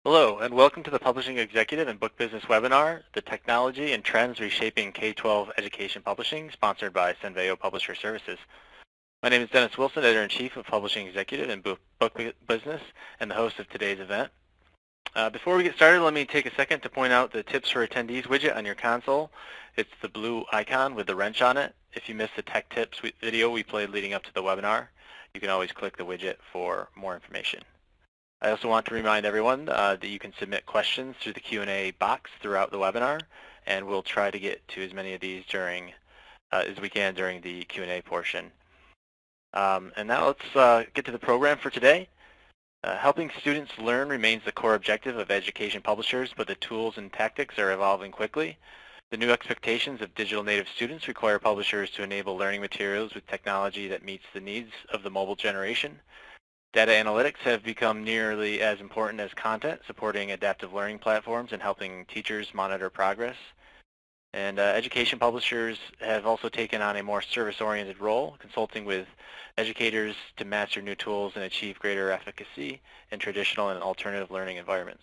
Hello, and welcome to the Publishing Executive and Book Business webinar, The Technology and Trends Reshaping K-12 Education Publishing, sponsored by Senveo Publisher Services. My name is Dennis Wilson, Editor-in-Chief of Publishing Executive and Book Business, and the host of today's event. Before we get started, let me take a second to point out the Tips for Attendees widget on your console. It's the blue icon with the wrench on it. If you missed the Tech Tips video we played leading up to the webinar, you can always click the widget for more information. I also want to remind everyone that you can submit questions through the Q&A box throughout the webinar, and we'll try to get to as many of these as we can during the Q&A portion. And now let's get to the program for today. Helping students learn remains the core objective of education publishers, but the tools and tactics are evolving quickly. The new expectations of digital native students require publishers to enable learning materials with technology that meets the needs of the mobile generation. Data analytics have become nearly as important as content, supporting adaptive learning platforms and helping teachers monitor progress. And education publishers have also taken on a more service-oriented role, consulting with educators to master new tools and achieve greater efficacy in traditional and alternative learning environments.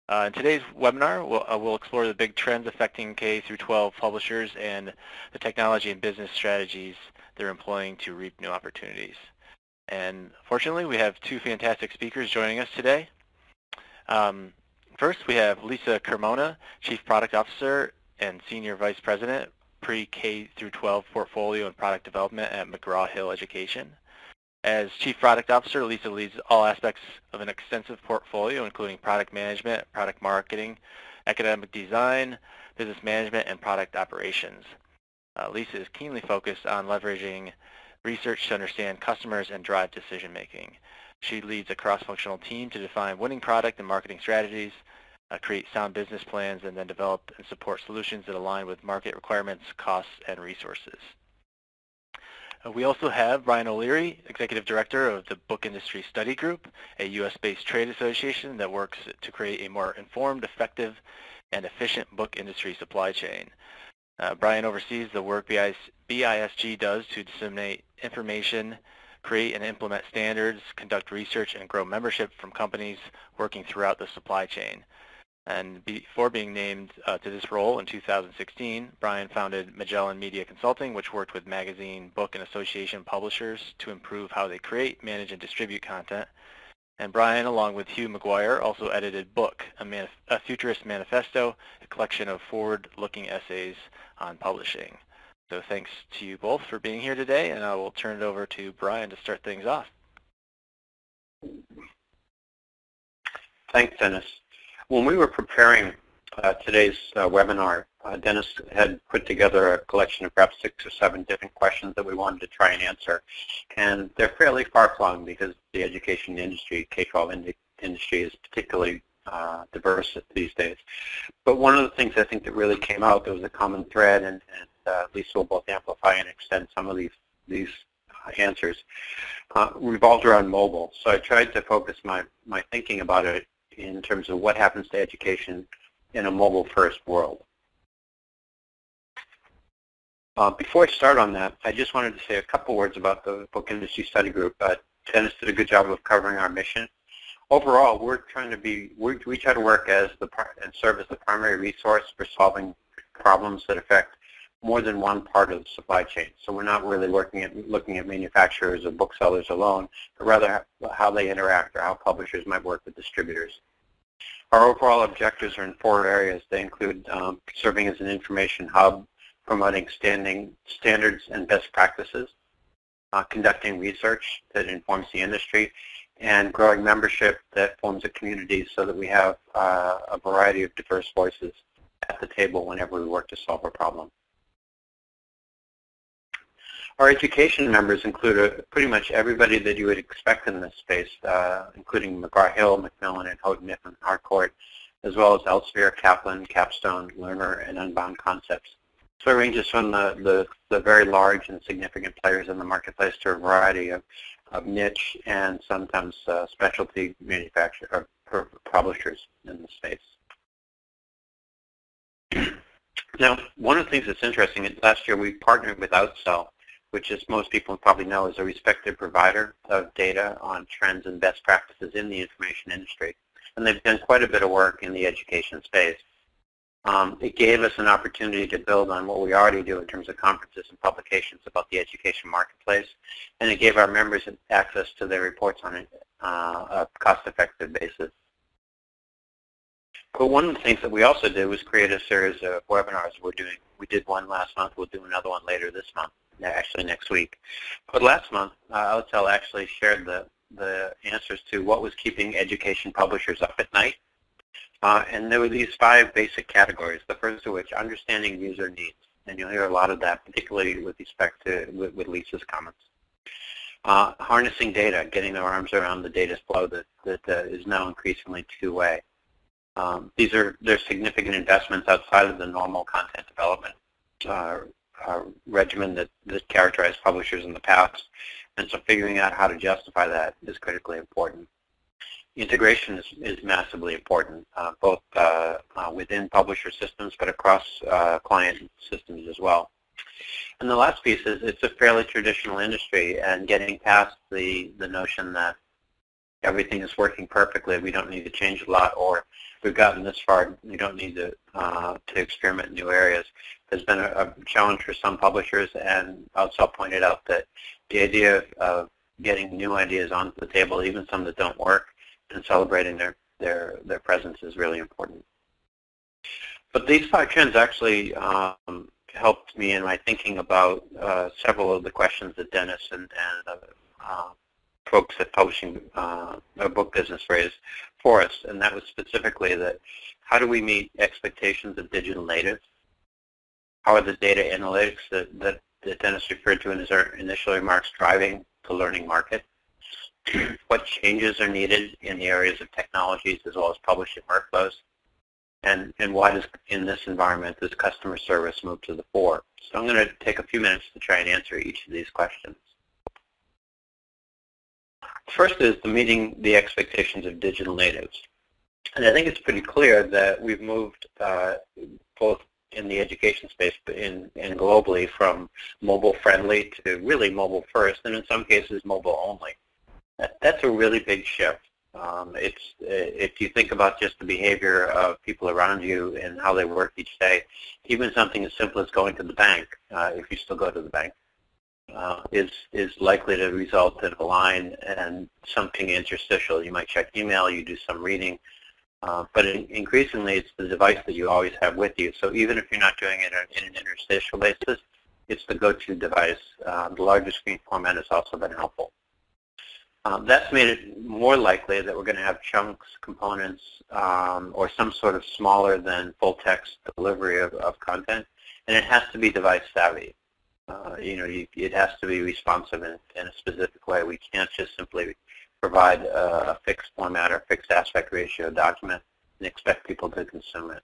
In today's webinar, we'll explore the big trends affecting K-12 publishers and the technology and business strategies they're employing to reap new opportunities. And fortunately, we have two fantastic speakers joining us today. First, we have Lisa Carmona, Chief Product Officer and Senior Vice President, Pre-K-12 Portfolio and Product Development at McGraw-Hill Education. As Chief Product Officer, Lisa leads all aspects of an extensive portfolio, including product management, product marketing, academic design, business management, and product operations. Lisa is keenly focused on leveraging research to understand customers and drive decision-making. She leads a cross-functional team to define winning product and marketing strategies, create sound business plans, and then develop and support solutions that align with market requirements, costs, and resources. We also have Brian O'Leary, Executive Director of the Book Industry Study Group, a U.S.-based trade association that works to create a more informed, effective, and efficient book industry supply chain. Brian oversees the work BISG does to disseminate information, create and implement standards, conduct research, and grow membership from companies working throughout the supply chain. And before being named to this role in 2016, Brian founded Magellan Media Consulting, which worked with magazine, book, and association publishers to improve how they create, manage, and distribute content. And Brian, along with Hugh McGuire, also edited Book, a Futurist Manifesto, a collection of forward-looking essays on publishing. So thanks to you both for being here today, and I will turn it over to Brian to start things off. Thanks, Dennis. When we were preparing today's webinar, Dennis had put together a collection of perhaps 6 or 7 different questions that we wanted to try and answer. And they're fairly far-flung because the education industry, K-12 industry, is particularly diverse these days. But one of the things I think that really came out, there was a common thread, and Lisa will both amplify and extend some of these answers, revolved around mobile. So I tried to focus my thinking about it in terms of what happens to education in a mobile-first world. Before I start on that, I just wanted to say a couple words about the Book Industry Study Group. Dennis did a good job of covering our mission. Overall, we try to work and serve as the primary resource for solving problems that affect more than one part of the supply chain. So we're not really looking at manufacturers or booksellers alone, but rather how they interact or how publishers might work with distributors. Our overall objectives are in 4 areas. They include serving as an information hub, promoting standards and best practices, conducting research that informs the industry, and growing membership that forms a community so that we have a variety of diverse voices at the table whenever we work to solve a problem. Our education members include pretty much everybody that you would expect in this space, including McGraw-Hill, Macmillan, and Houghton Mifflin Harcourt, as well as Elsevier, Kaplan, Capstone, Learner, and Unbound Concepts. So it ranges from the very large and significant players in the marketplace to a variety of niche and sometimes specialty manufacturers or publishers in the space. Now, one of the things that's interesting is last year we partnered with Outsell, which, as most people probably know, is a respected provider of data on trends and best practices in the information industry. and they've done quite a bit of work in the education space. It gave us an opportunity to build on what we already do in terms of conferences and publications about the education marketplace, and it gave our members access to their reports on a cost-effective basis. But one of the things that we also did was create a series of webinars we're doing. We did one last month. We'll do another one later this month, actually next week. But last month, Outsell actually shared the answers to what was keeping education publishers up at night. And there were these 5 basic categories, the first of which, understanding user needs. And you'll hear a lot of that, particularly with respect to with Lisa's comments. Harnessing data, getting their arms around the data flow that is now increasingly two-way. There's significant investments outside of the normal content development regimen that characterized publishers in the past. And so figuring out how to justify that is critically important. Integration is massively important, both within publisher systems, but across client systems as well. And the last piece is it's a fairly traditional industry, and getting past the notion that everything is working perfectly, we don't need to change a lot, or we've gotten this far, we don't need to experiment in new areas, has been a challenge for some publishers, and Outsell pointed out that the idea of getting new ideas onto the table, even some that don't work, and celebrating their presence is really important. But these 5 trends actually helped me in my thinking about several of the questions that Dennis and folks at Publishing Book Business raised for us, and that was specifically that how do we meet expectations of digital natives? How are the data analytics that Dennis referred to in his initial remarks driving the learning market? What changes are needed in the areas of technologies as well as publishing workflows? And why does, in this environment, does customer service move to the fore? So I'm going to take a few minutes to try and answer each of these questions. First is the meeting the expectations of digital natives. And I think it's pretty clear that we've moved both in the education space and globally from mobile-friendly to really mobile-first, and in some cases mobile-only. That's a really big shift. If you think about just the behavior of people around you and how they work each day, even something as simple as going to the bank, if you still go to the bank, is likely to result in a line and something interstitial. You might check email, you do some reading, but increasingly it's the device that you always have with you. So even if you're not doing it in an interstitial basis, it's the go-to device. The larger screen format has also been helpful. That's made it more likely that we're going to have chunks, components, or some sort of smaller than full text delivery of content, and it has to be device savvy. It has to be responsive in a specific way. We can't just simply provide a fixed format or fixed aspect ratio document and expect people to consume it.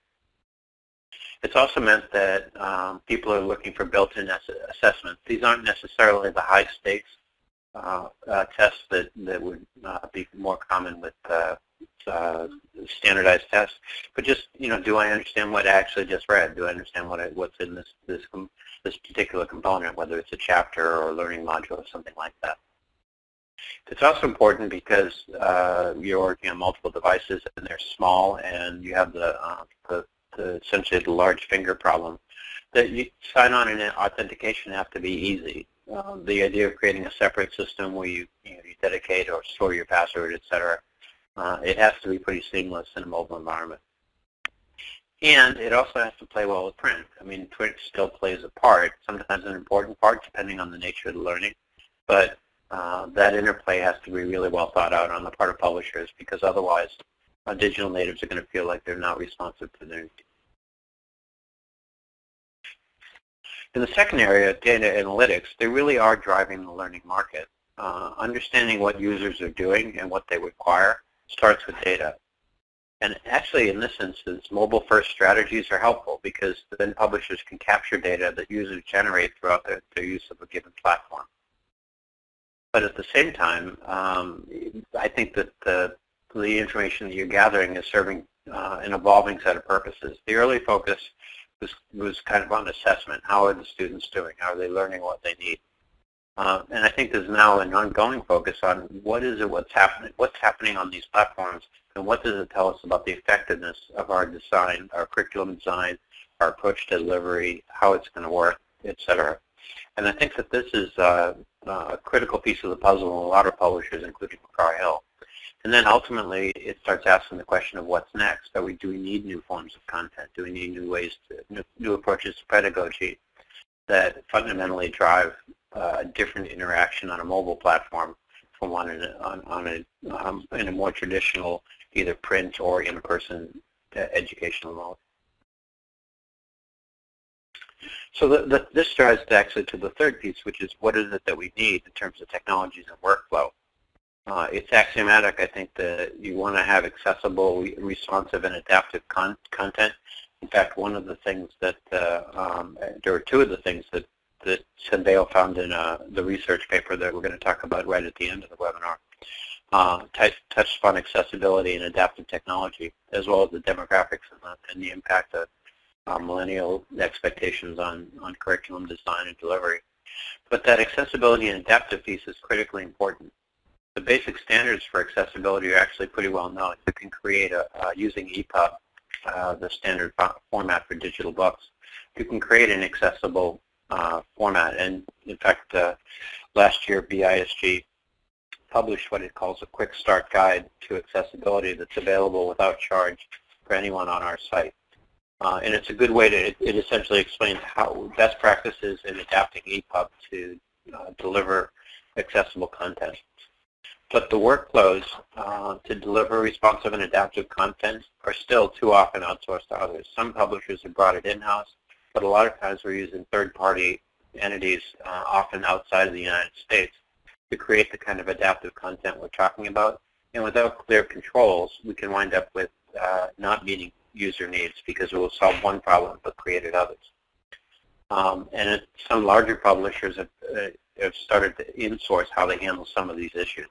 It's also meant that people are looking for built-in assessments. These aren't necessarily the high stakes tests that would be more common with standardized tests, but just, do I understand what I actually just read? Do I understand what's in this particular component, whether it's a chapter or a learning module or something like that? It's also important because you're working on multiple devices and they're small, and you have essentially the large finger problem. That sign-on and authentication have to be easy. The idea of creating a separate system where you dedicate or store your password, etc., it has to be pretty seamless in a mobile environment. And it also has to play well with print. I mean, print still plays a part, sometimes an important part, depending on the nature of the learning. But that interplay has to be really well thought out on the part of publishers, because otherwise digital natives are going to feel like they're not responsive to their needs. In the second area, data analytics, they really are driving the learning market. Understanding what users are doing and what they require starts with data. And actually, in this instance, mobile-first strategies are helpful, because then publishers can capture data that users generate throughout their use of a given platform. But at the same time, I think that the information that you're gathering is serving an evolving set of purposes. The early focus was kind of on assessment. How are the students doing? How are they learning what they need? And I think there's now an ongoing focus on what's happening on these platforms And what does it tell us about the effectiveness of our design, our curriculum design, our approach to delivery, how it's going to work, etc. And I think that this is a critical piece of the puzzle in a lot of publishers, including McGraw-Hill. And then ultimately, it starts asking the question of what's next. Do we need new forms of content? Do we need new ways new approaches to pedagogy that fundamentally drive different interaction on a mobile platform from one in a more traditional, either print or in-person educational mode? So this drives actually to the third piece, which is what is it that we need in terms of technologies and workflow. It's axiomatic, I think, that you want to have accessible, responsive, and adaptive content. In fact, one of the things that, there are two of the things that Senveo found in the research paper that we're going to talk about right at the end of the webinar. Touched upon accessibility and adaptive technology, as well as the demographics and the impact of millennial expectations on curriculum design and delivery. But that accessibility and adaptive piece is critically important. The basic standards for accessibility are actually pretty well known. You can create using EPUB, the standard format for digital books. You can create an accessible format. And in fact, last year BISG published what it calls a quick start guide to accessibility that's available without charge for anyone on our site. And it's a good way to, it essentially explains how best practices in adapting EPUB to deliver accessible content. But the workflows to deliver responsive and adaptive content are still too often outsourced to others. Some publishers have brought it in-house, but a lot of times we're using third-party entities, often outside of the United States, to create the kind of adaptive content we're talking about. And without clear controls, we can wind up with not meeting user needs because it will solve one problem but created others. And some larger publishers have started to insource how they handle some of these issues.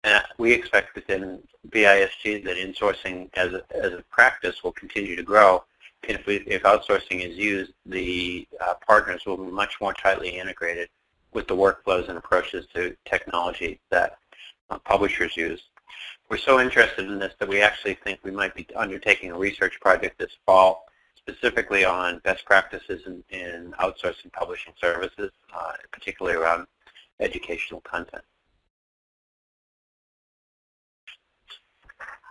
And we expect within BISG that insourcing as a practice will continue to grow. And if outsourcing is used, the partners will be much more tightly integrated with the workflows and approaches to technology that publishers use. We're so interested in this that we actually think we might be undertaking a research project this fall, specifically on best practices in outsourcing publishing services, particularly around educational content.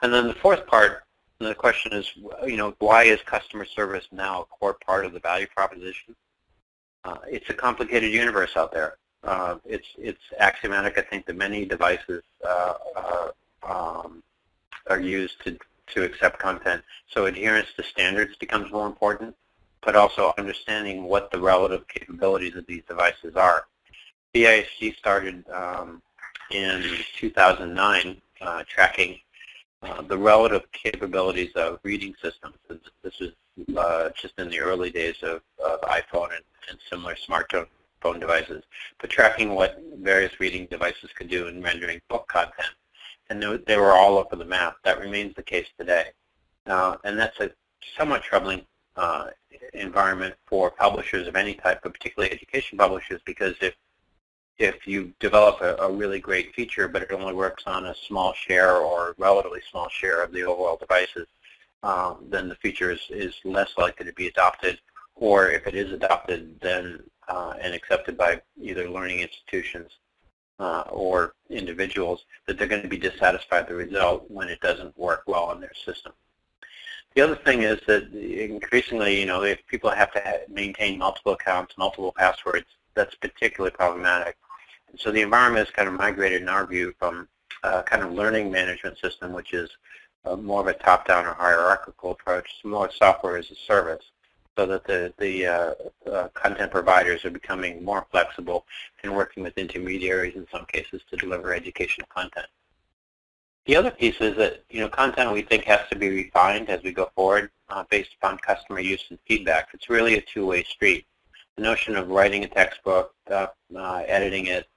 And then the fourth part, the question is, why is customer service now a core part of the value proposition? It's a complicated universe out there. It's axiomatic, I think, that many devices are used to accept content. So adherence to standards becomes more important, but also understanding what the relative capabilities of these devices are. BISG started in 2009 tracking the relative capabilities of reading systems. This was just in the early days of iPhone and similar smartphone devices, but tracking what various reading devices could do in rendering book content. And they were all over the map. That remains the case today. And that's a somewhat troubling environment for publishers of any type, but particularly education publishers, because if you develop a really great feature, but it only works on a small share or relatively small share of the overall devices, then the feature is less likely to be adopted, or if it is adopted, then and accepted by either learning institutions or individuals, that they're going to be dissatisfied with the result when it doesn't work well in their system. The other thing is that increasingly, if people have to maintain multiple accounts, multiple passwords, that's particularly problematic. And so the environment has kind of migrated, in our view, from a kind of learning management system, which is more of a top-down or hierarchical approach, to more software as a service, so that the content providers are becoming more flexible and working with intermediaries in some cases to deliver educational content. The other piece is that content we think has to be refined as we go forward based upon customer use and feedback. It's really a two-way street. The notion of writing a textbook, editing it,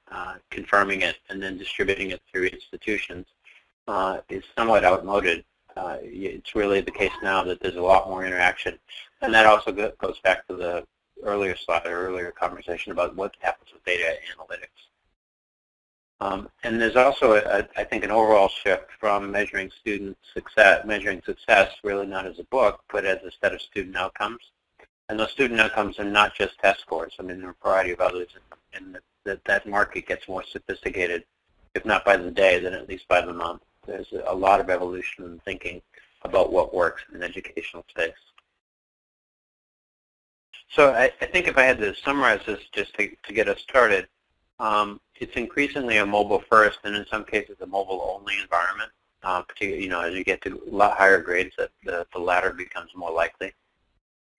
confirming it, and then distributing it through institutions is somewhat outmoded. It's really the case now that there's a lot more interaction. And that also goes back to the earlier slide or earlier conversation about what happens with data analytics. And there's also, I think, an overall shift from measuring success really not as a book, but as a set of student outcomes. And those student outcomes are not just test scores. I mean, there are a variety of others, and that market gets more sophisticated, if not by the day, then at least by the month. There's a lot of evolution in thinking about what works in an educational space. So I think if I had to summarize this just to get us started, it's increasingly a mobile first, and in some cases a mobile only environment. Particularly, as you get to a lot higher grades, the latter becomes more likely.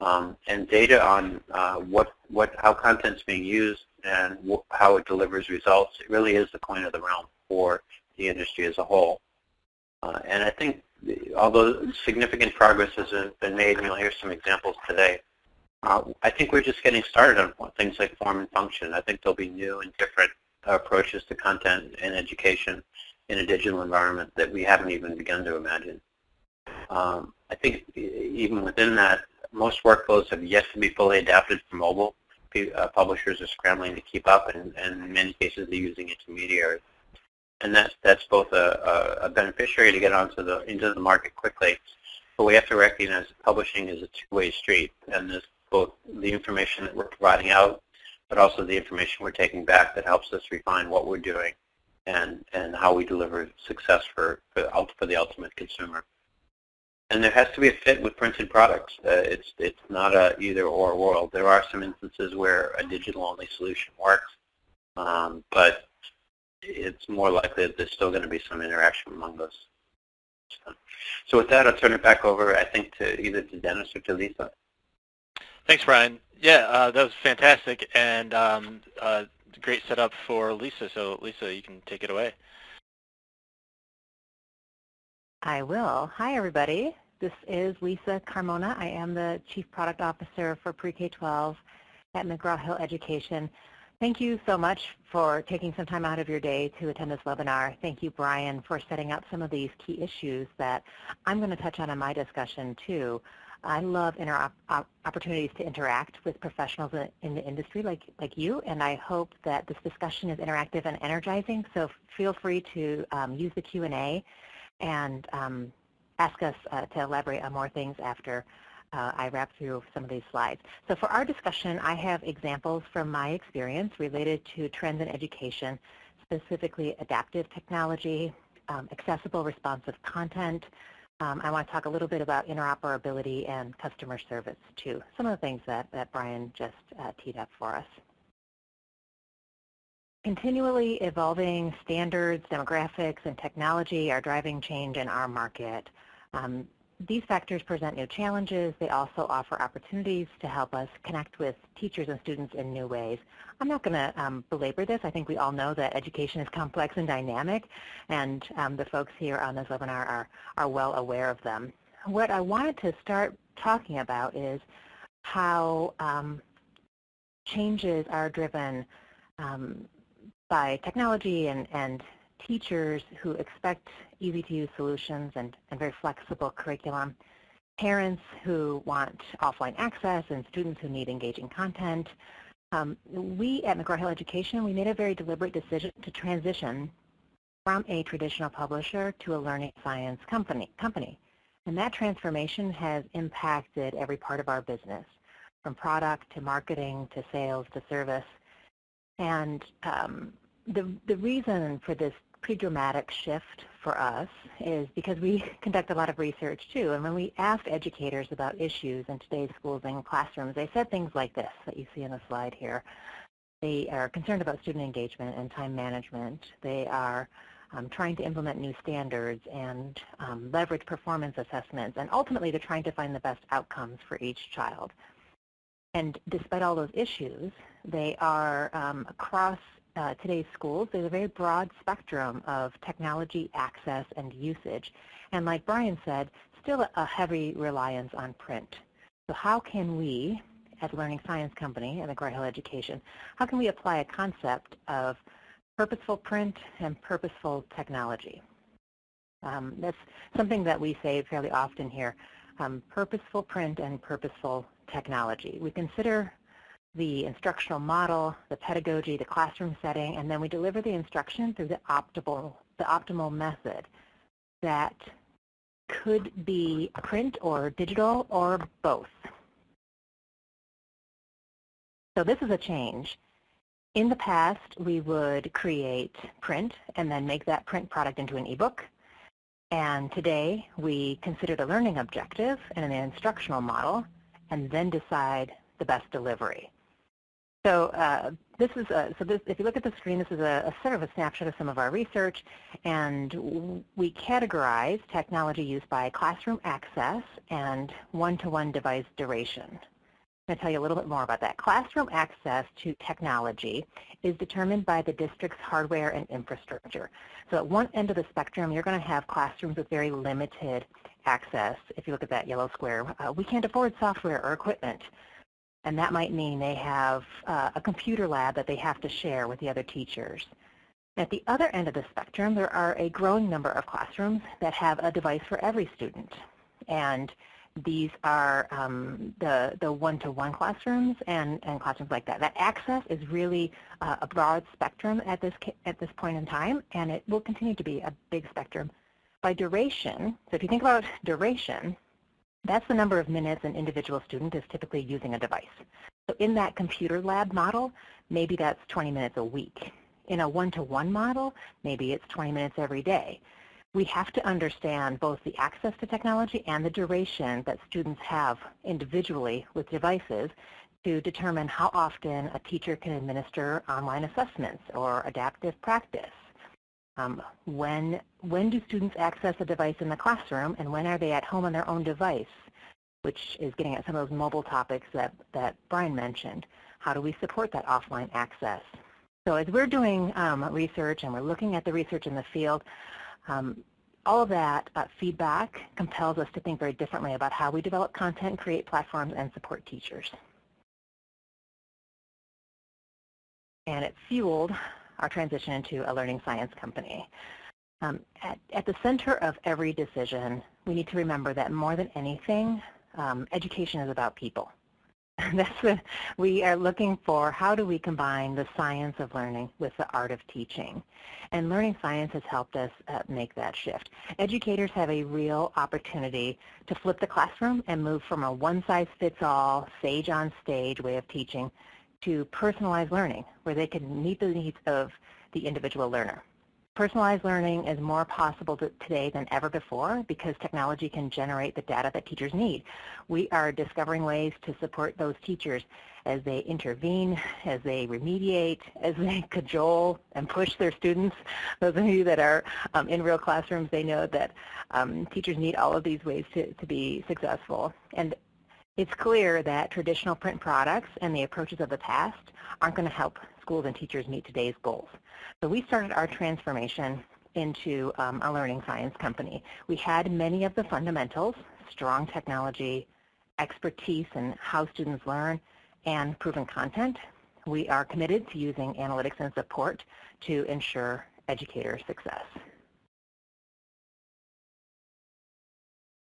And data on how content's being used and how it delivers results, it really is the coin of the realm for the industry as a whole. And I think, although significant progress has been made, and you'll hear some examples today, I think we're just getting started on things like form and function. I think there'll be new and different approaches to content and education in a digital environment that we haven't even begun to imagine. I think even within that, most workflows have yet to be fully adapted for mobile. Publishers are scrambling to keep up, and in many cases they're using intermediaries. And that's both a beneficiary to get into the market quickly, but we have to recognize that publishing is a two-way street, and there's both the information that we're providing out, but also the information we're taking back that helps us refine what we're doing and how we deliver success for the ultimate consumer. And there has to be a fit with printed products. It's not a either-or world. There are some instances where a digital-only solution works, but it's more likely that there's still going to be some interaction among those. So with that, I'll turn it back over, I think, to either to Dennis or to Lisa. Thanks, Brian. Yeah, that was fantastic, and great setup for Lisa. So Lisa, you can take it away. I will. Hi, everybody. This is Lisa Carmona. I am the Chief Product Officer for Pre-K-12 at McGraw-Hill Education. Thank you so much for taking some time out of your day to attend this webinar. Thank you, Brian, for setting up some of these key issues that I'm going to touch on in my discussion, too. I love opportunities to interact with professionals in the industry like you, and I hope that this discussion is interactive and energizing, so feel free to use the Q&A and ask us to elaborate on more things after I wrap through some of these slides. So for our discussion, I have examples from my experience related to trends in education, specifically adaptive technology, accessible responsive content. I want to talk a little bit about interoperability and customer service, too. Some of the things that Brian just teed up for us. Continually evolving standards, demographics, and technology are driving change in our market. These factors present new challenges. They also offer opportunities to help us connect with teachers and students in new ways. I'm not going to belabor this. I think we all know that education is complex and dynamic, and the folks here on this webinar are well aware of them. What I wanted to start talking about is how changes are driven by technology and teachers who expect easy-to-use solutions and very flexible curriculum, parents who want offline access, and students who need engaging content. We at McGraw-Hill Education, we made a very deliberate decision to transition from a traditional publisher to a learning science company. And that transformation has impacted every part of our business, from product to marketing to sales to service. And the reason for this pretty dramatic shift for us is because we conduct a lot of research too, and when we asked educators about issues in today's schools and classrooms, they said things like this that you see on the slide here. They are concerned about student engagement and time management. They are trying to implement new standards and leverage performance assessments, and ultimately they're trying to find the best outcomes for each child. And despite all those issues, they are across today's schools, there's a very broad spectrum of technology access and usage. And like Brian said, still a heavy reliance on print. So how can we, as a learning science company at McGraw-Hill Education, how can we apply a concept of purposeful print and purposeful technology? That's something that we say fairly often here, purposeful print and purposeful technology. We consider the instructional model, the pedagogy, the classroom setting, and then we deliver the instruction through the optimal method that could be print or digital or both. So this is a change. In the past, we would create print and then make that print product into an ebook. And today, we consider the learning objective and an instructional model and then decide the best delivery. So if you look at the screen, this is a sort of a snapshot of some of our research, and we categorize technology used by classroom access and one-to-one device duration. I'm going to tell you a little bit more about that. Classroom access to technology is determined by the district's hardware and infrastructure. So at one end of the spectrum, you're going to have classrooms with very limited access. If you look at that yellow square, we can't afford software or equipment. And that might mean they have a computer lab that they have to share with the other teachers. At the other end of the spectrum, there are a growing number of classrooms that have a device for every student. And these are the one-to-one classrooms and classrooms like that. That access is really a broad spectrum at this point in time, and it will continue to be a big spectrum. By duration, so if you think about duration, that's the number of minutes an individual student is typically using a device. So in that computer lab model, maybe that's 20 minutes a week. In a one-to-one model, maybe it's 20 minutes every day. We have to understand both the access to technology and the duration that students have individually with devices to determine how often a teacher can administer online assessments or adaptive practice. When do students access a device in the classroom, and when are they at home on their own device, which is getting at some of those mobile topics that Brian mentioned. How do we support that offline access? So as we're doing research and we're looking at the research in the field, all of that feedback compels us to think very differently about how we develop content, create platforms, and support teachers. And it fueled our transition into a learning science company. At the center of every decision, we need to remember that more than anything, education is about people. We are looking for how do we combine the science of learning with the art of teaching. And learning science has helped us make that shift. Educators have a real opportunity to flip the classroom and move from a one-size-fits-all, sage-on-stage way of teaching to personalized learning, where they can meet the needs of the individual learner. Personalized learning is more possible today than ever before because technology can generate the data that teachers need. We are discovering ways to support those teachers as they intervene, as they remediate, as they cajole and push their students. Those of you that are in real classrooms, they know that teachers need all of these ways to be successful. And it's clear that traditional print products and the approaches of the past aren't going to help schools and teachers meet today's goals. So we started our transformation into a learning science company. We had many of the fundamentals, strong technology, expertise in how students learn, and proven content. We are committed to using analytics and support to ensure educator success.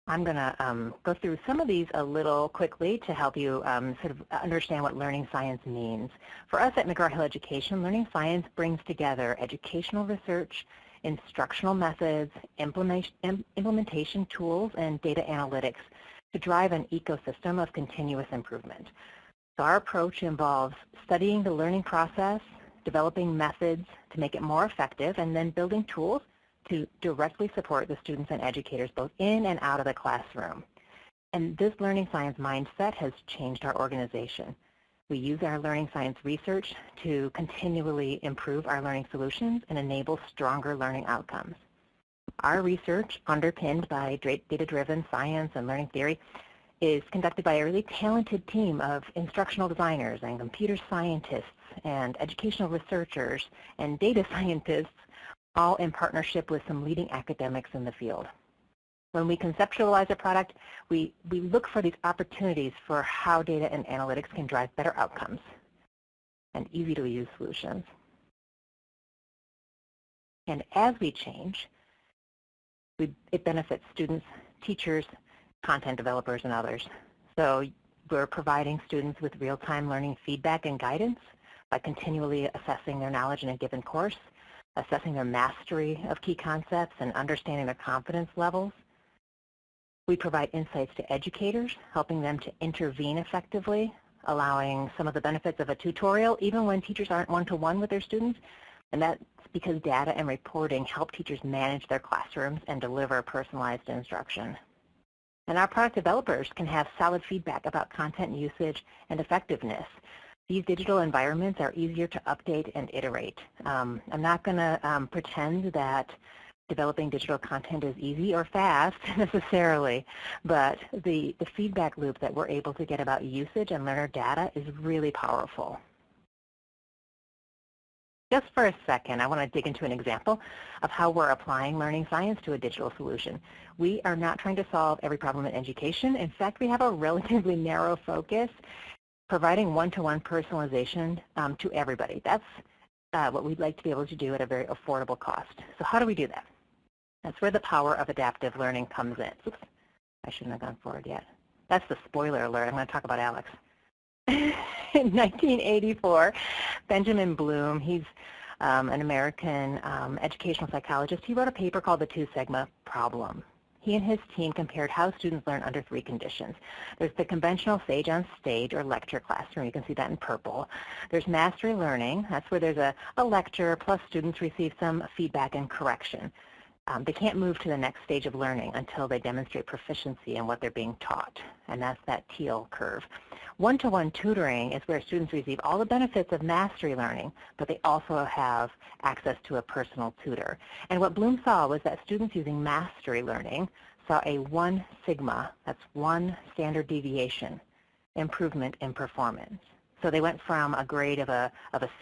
I'm going to go through some of these a little quickly to help you sort of understand what learning science means. For us at McGraw-Hill Education, learning science brings together educational research, instructional methods, implementation tools, and data analytics to drive an ecosystem of continuous improvement. So our approach involves studying the learning process, developing methods to make it more effective, and then building tools to directly support the students and educators both in and out of the classroom. And this learning science mindset has changed our organization. We use our learning science research to continually improve our learning solutions and enable stronger learning outcomes. Our research, underpinned by data-driven science and learning theory, is conducted by a really talented team of instructional designers and computer scientists and educational researchers and data scientists, all in partnership with some leading academics in the field. When we conceptualize a product, we look for these opportunities for how data and analytics can drive better outcomes and easy-to-use solutions. And as we change, it benefits students, teachers, content developers, and others. So we're providing students with real-time learning feedback and guidance by continually assessing their knowledge in a given course, assessing their mastery of key concepts, and understanding their confidence levels. We provide insights to educators, helping them to intervene effectively, allowing some of the benefits of a tutorial, even when teachers aren't one-to-one with their students. And that's because data and reporting help teachers manage their classrooms and deliver personalized instruction. And our product developers can have solid feedback about content usage and effectiveness. These digital environments are easier to update and iterate. I'm not going to pretend that developing digital content is easy or fast necessarily, but the feedback loop that we're able to get about usage and learner data is really powerful. Just for a second, I want to dig into an example of how we're applying learning science to a digital solution. We are not trying to solve every problem in education. In fact, we have a relatively narrow focus, providing one-to-one personalization to everybody. That's what we'd like to be able to do at a very affordable cost. So how do we do that? That's where the power of adaptive learning comes in. Oops, I shouldn't have gone forward yet. That's the spoiler alert. I'm going to talk about Alex. In 1984, Benjamin Bloom, he's an American educational psychologist, he wrote a paper called the Two Sigma Problem. He and his team compared how students learn under three conditions. There's the conventional sage on stage or lecture classroom. You can see that in purple. There's mastery learning. That's where there's a lecture plus students receive some feedback and correction. They can't move to the next stage of learning until they demonstrate proficiency in what they're being taught, and that's that teal curve. One-to-one tutoring is where students receive all the benefits of mastery learning, but they also have access to a personal tutor. And what Bloom saw was that students using mastery learning saw a 1 sigma, that's 1 standard deviation, improvement in performance. So they went from a grade of a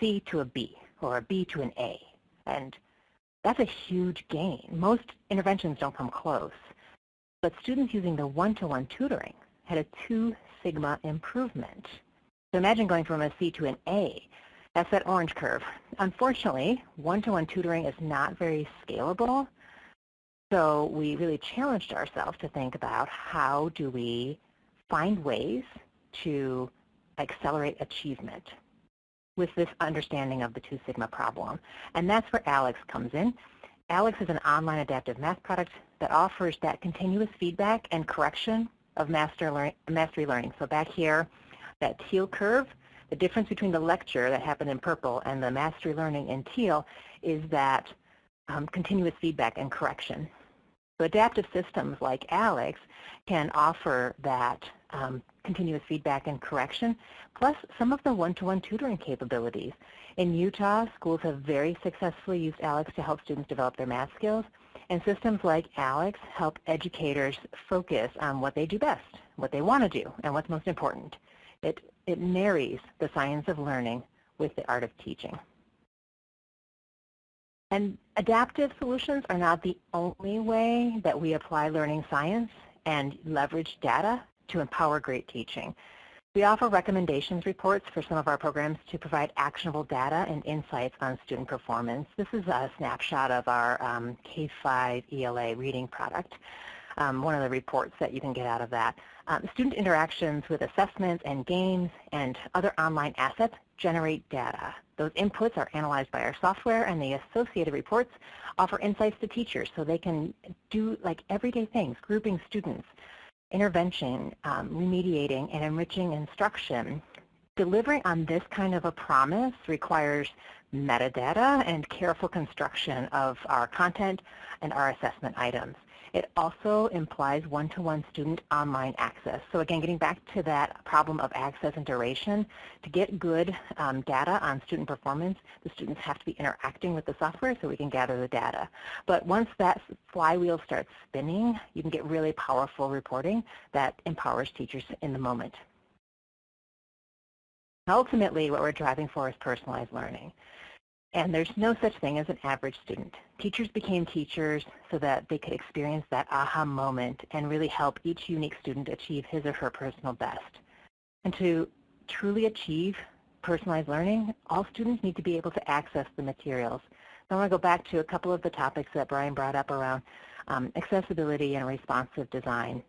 C to a B, or a B to an A. And that's a huge gain. Most interventions don't come close. But students using the one-to-one tutoring had a 2 sigma improvement. So imagine going from a C to an A. That's that orange curve. Unfortunately, one-to-one tutoring is not very scalable. So we really challenged ourselves to think about how do we find ways to accelerate achievement with this understanding of the 2 sigma problem. And that's where Alex comes in. Alex is an online adaptive math product that offers that continuous feedback and correction of mastery learning. So back here, that teal curve, the difference between the lecture that happened in purple and the mastery learning in teal is that continuous feedback and correction. So adaptive systems like Alex can offer that continuous feedback and correction, plus some of the one-to-one tutoring capabilities. In Utah, schools have very successfully used Alex to help students develop their math skills, and systems like Alex help educators focus on what they do best, what they want to do, and what's most important. It marries the science of learning with the art of teaching. And adaptive solutions are not the only way that we apply learning science and leverage data to empower great teaching. We offer recommendations reports for some of our programs to provide actionable data and insights on student performance. This is a snapshot of our K-5 ELA reading product, one of the reports that you can get out of that. Student interactions with assessments and games and other online assets generate data. Those inputs are analyzed by our software, and the associated reports offer insights to teachers so they can do like everyday things, grouping students, intervention, remediating, and enriching instruction. Delivering on this kind of a promise requires metadata and careful construction of our content and our assessment items. It also implies one-to-one student online access. So again, getting back to that problem of access and duration, to get good data on student performance, the students have to be interacting with the software so we can gather the data. But once that flywheel starts spinning, you can get really powerful reporting that empowers teachers in the moment. Ultimately, what we're driving for is personalized learning. And there's no such thing as an average student. Teachers became teachers so that they could experience that aha moment and really help each unique student achieve his or her personal best. And to truly achieve personalized learning, all students need to be able to access the materials. So I want to go back to a couple of the topics that Brian brought up around accessibility and responsive design.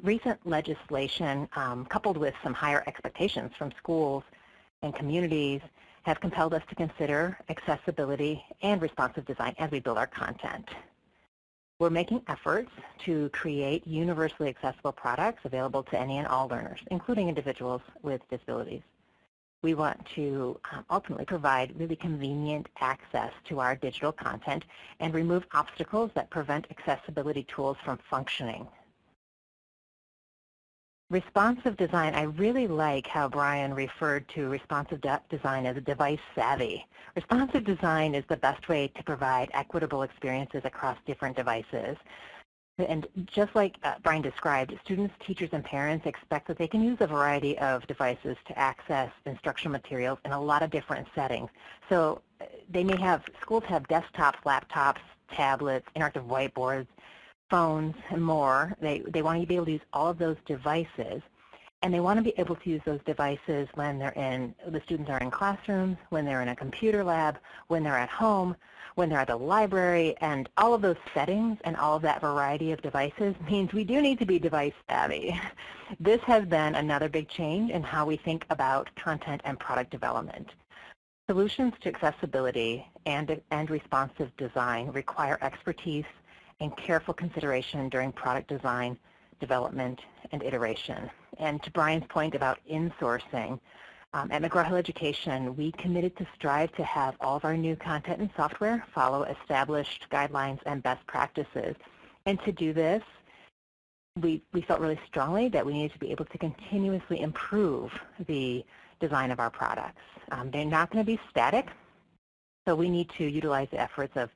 recent legislation, coupled with some higher expectations from schools and communities, have compelled us to consider accessibility and responsive design as we build our content. We're making efforts to create universally accessible products available to any and all learners, including individuals with disabilities. We want to ultimately provide really convenient access to our digital content and remove obstacles that prevent accessibility tools from functioning. Responsive design, I really like how Brian referred to responsive design as a device savvy. Responsive design is the best way to provide equitable experiences across different devices. And just like Brian described, students, teachers, and parents expect that they can use a variety of devices to access instructional materials in a lot of different settings. So they may have, schools have desktops, laptops, tablets, interactive whiteboards, phones, and more. They want to be able to use all of those devices, and they want to be able to use those devices when the students are in classrooms, when they're in a computer lab, when they're at home, when they're at the library, and all of those settings and all of that variety of devices means we do need to be device savvy. This has been another big change in how we think about content and product development. Solutions to accessibility and responsive design require expertise and careful consideration during product design, development, and iteration. And to Brian's point about insourcing, at McGraw-Hill Education, we committed to strive to have all of our new content and software follow established guidelines and best practices. And to do this, we felt really strongly that we needed to be able to continuously improve the design of our products. They're not going to be static. So we need to utilize the efforts of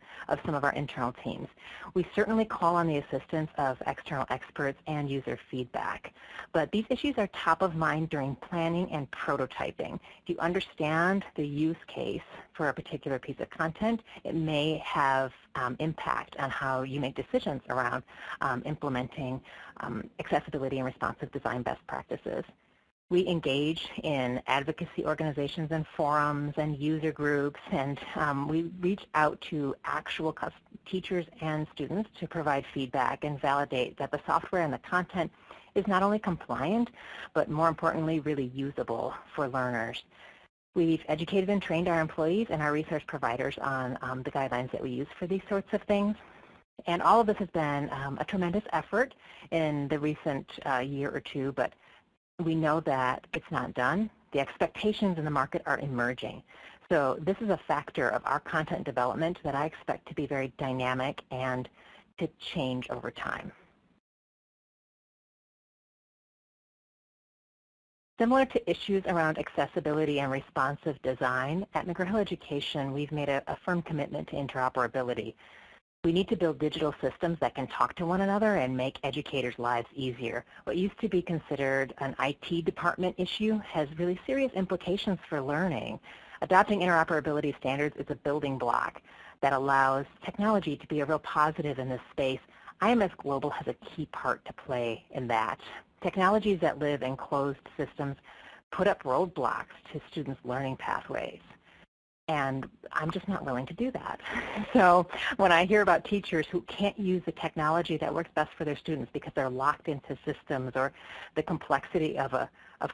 some of our internal teams. We certainly call on the assistance of external experts and user feedback. But these issues are top of mind during planning and prototyping. If you understand the use case for a particular piece of content, it may have impact on how you make decisions around implementing accessibility and responsive design best practices. We engage in advocacy organizations and forums and user groups, and we reach out to actual teachers and students to provide feedback and validate that the software and the content is not only compliant, but more importantly, really usable for learners. We've educated and trained our employees and our resource providers on the guidelines that we use for these sorts of things. And all of this has been a tremendous effort in the recent year or two, but we know that it's not done. The expectations in the market are emerging. So this is a factor of our content development that I expect to be very dynamic and to change over time. Similar to issues around accessibility and responsive design, at McGraw-Hill Education, we've made a firm commitment to interoperability. We need to build digital systems that can talk to one another and make educators' lives easier. What used to be considered an IT department issue has really serious implications for learning. Adopting interoperability standards is a building block that allows technology to be a real positive in this space. IMS Global has a key part to play in that. Technologies that live in closed systems put up roadblocks to students' learning pathways. And I'm just not willing to do that. So when I hear about teachers who can't use the technology that works best for their students because they're locked into systems, or the complexity of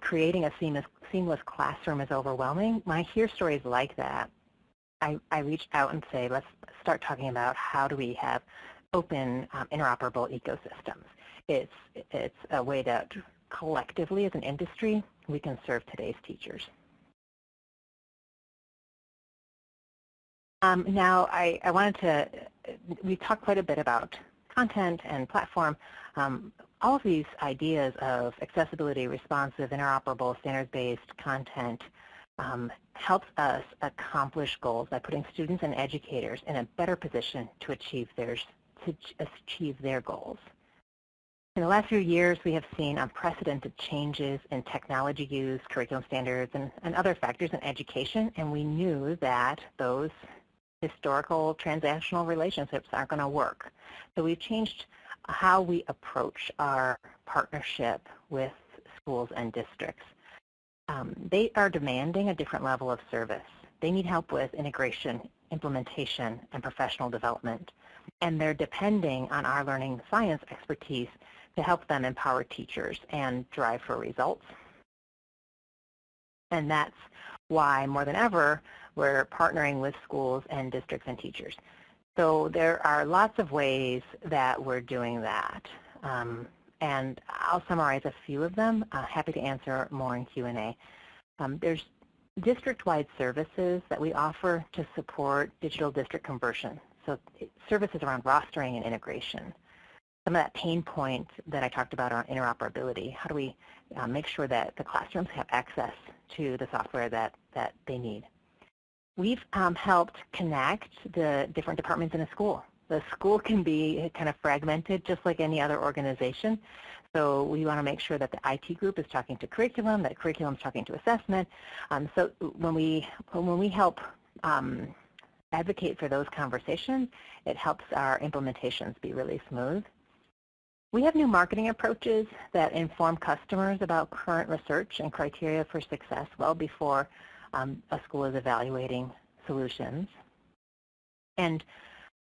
creating a seamless classroom is overwhelming, when I hear stories like that, I reach out and say, let's start talking about how do we have open, interoperable ecosystems. It's a way that collectively as an industry we can serve today's teachers. Now, I wanted to, we talked quite a bit about content and platform. All of these ideas of accessibility, responsive, interoperable, standards-based content helps us accomplish goals by putting students and educators in a better position to achieve their goals. In the last few years, we have seen unprecedented changes in technology use, curriculum standards, and other factors in education, and we knew that those historical transactional relationships aren't going to work. So we've changed how we approach our partnership with schools and districts. They are demanding a different level of service. They need help with integration, implementation, and professional development. And they're depending on our learning science expertise to help them empower teachers and drive for results. And that's why, more than ever, we're partnering with schools and districts and teachers. So there are lots of ways that we're doing that. And I'll summarize a few of them. Happy to answer more in Q&A. There's district-wide services that we offer to support digital district conversion. So services around rostering and integration. Some of that pain point that I talked about on interoperability. How do we make sure that the classrooms have access to the software that they need? We've helped connect the different departments in a school. The school can be kind of fragmented just like any other organization. So we want to make sure that the IT group is talking to curriculum, that curriculum is talking to assessment. So when we help advocate for those conversations, it helps our implementations be really smooth. We have new marketing approaches that inform customers about current research and criteria for success well before a school is evaluating solutions. And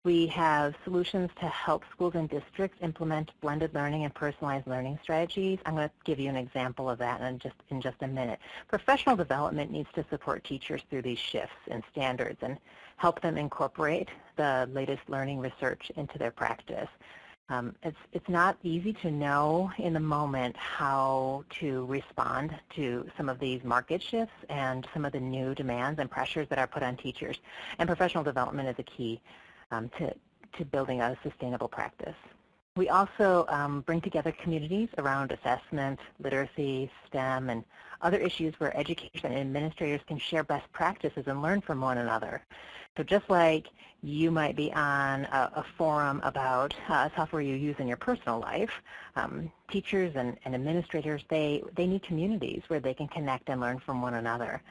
we have solutions to help schools and districts implement blended learning and personalized learning strategies. I'm going to give you an example of that in just a minute. Professional development needs to support teachers through these shifts in standards and help them incorporate the latest learning research into their practice. It's not easy to know in the moment how to respond to some of these market shifts and some of the new demands and pressures that are put on teachers. And professional development is a key to building a sustainable practice. We also bring together communities around assessment, literacy, STEM, and other issues where educators and administrators can share best practices and learn from one another. So just like you might be on a forum about software you use in your personal life, teachers and administrators, they need communities where they can connect and learn from one another.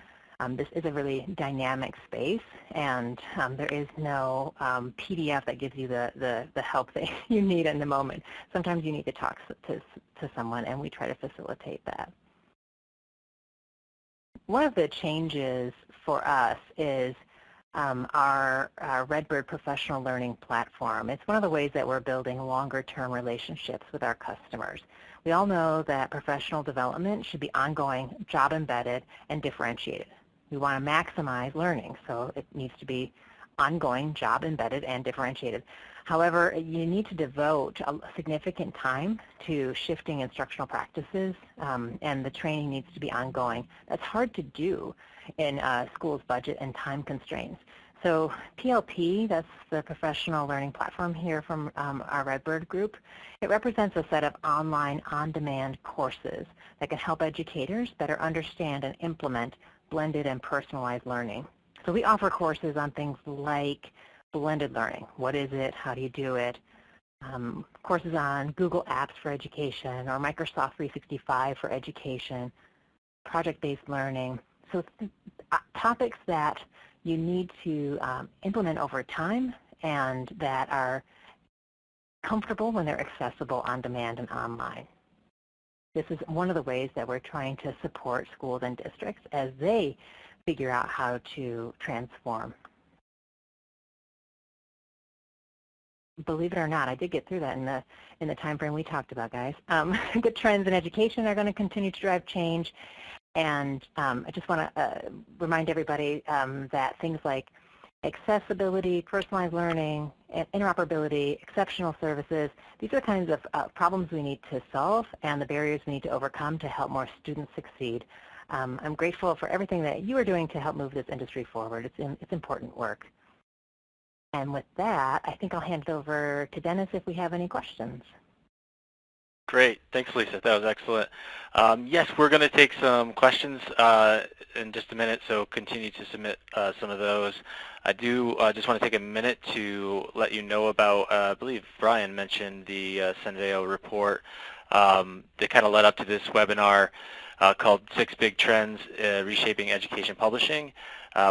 This is a really dynamic space, and there is no PDF that gives you the help that you need in the moment. Sometimes you need to talk to someone, and we try to facilitate that. One of the changes for us is our Redbird professional learning platform. It's one of the ways that we're building longer-term relationships with our customers. We all know that professional development should be ongoing, job-embedded, and differentiated. We want to maximize learning, so it needs to be ongoing, job-embedded, and differentiated. However, you need to devote a significant time to shifting instructional practices, and the training needs to be ongoing. That's hard to do in schools' budget and time constraints. So PLP, that's the professional learning platform here from our Redbird group, it represents a set of online, on-demand courses that can help educators better understand and implement blended and personalized learning. So we offer courses on things like blended learning. What is it? How do you do it? Courses on Google Apps for education or Microsoft 365 for education, project-based learning. So topics that you need to implement over time and that are comfortable when they're accessible on demand and online. This is one of the ways that we're trying to support schools and districts as they figure out how to transform. Believe it or not, I did get through that in the time frame we talked about, guys. The trends in education are going to continue to drive change, and I just want to remind everybody that things like accessibility, personalized learning, interoperability, exceptional services, these are the kinds of problems we need to solve and the barriers we need to overcome to help more students succeed. I'm grateful for everything that you are doing to help move this industry forward. It's important work. And with that, I think I'll hand it over to Dennis if we have any questions. Great. Thanks, Lisa. That was excellent. Yes, we're going to take some questions in just a minute, so continue to submit some of those. I do just want to take a minute to let you know about, I believe Brian mentioned the Senveo report that kind of led up to this webinar called 6 Big Trends Reshaping Education Publishing,